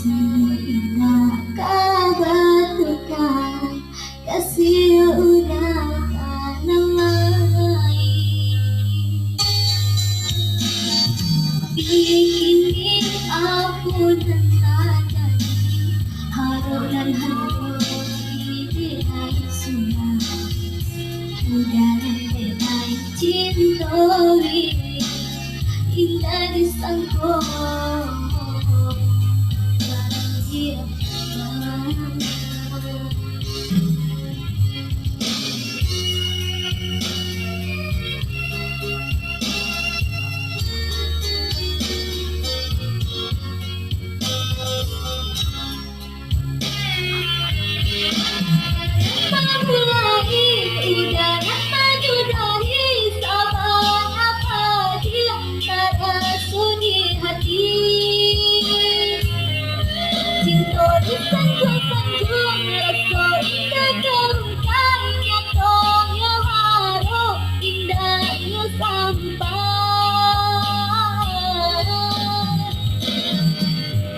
Sungguh indah kagatukan kasih udah namai bikin aku dan jadi harap dan harap dirai sunnah udah dirai cintoi indah disangkut bahagia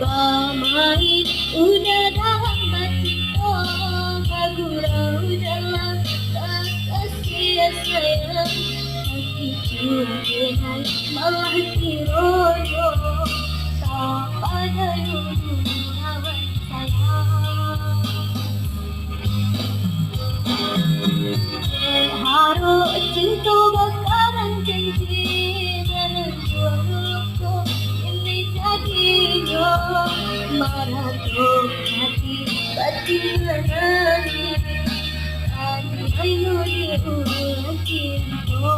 pamain udah dalam batin gurau dalam kasih sayang hati curhat malah tiroyo tak pada hubungan sayang harus cinta bakaran janji menentuku ini jadinya marah tuh hati batin menani ayo diulang cinta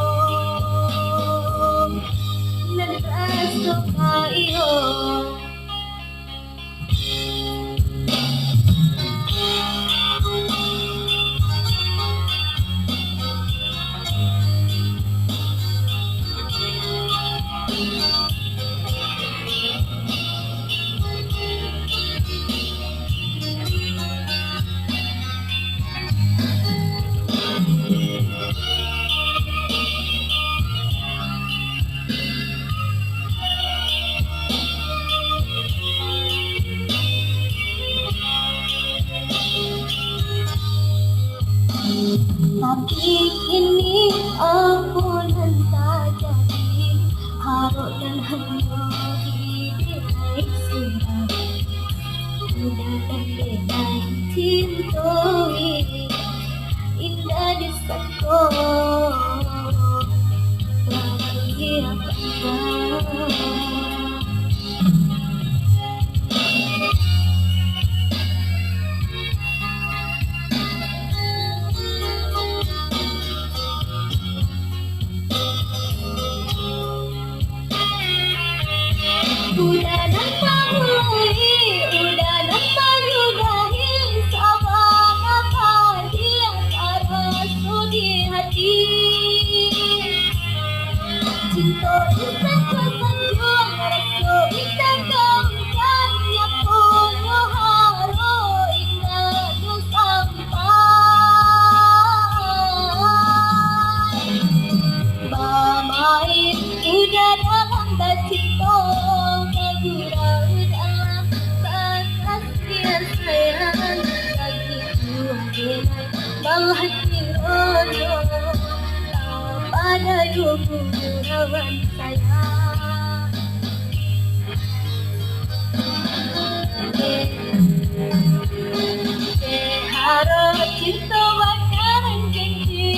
dan rasa ayo tapi kini aku dan tak jadi harap dan hanya dirai sunnah udah dan dirai cintoi indah disangkut bahagia bangga udah nampak mulai udah nampak yudahi sabang apa dia tarasu di hati cinta kita kesanjung rasu kita kemkannya punya haro ingat yo sampai bamain udah dalam bacinto gurau dalam kasih sayang lagi jualan malah tiroyo tak pada hubungan sayang harap cinta bakaran janji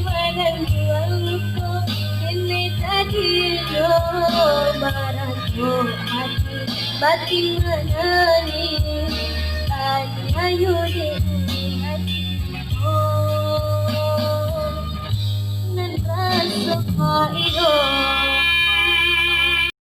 menentuku ini jadi marah hati batin menani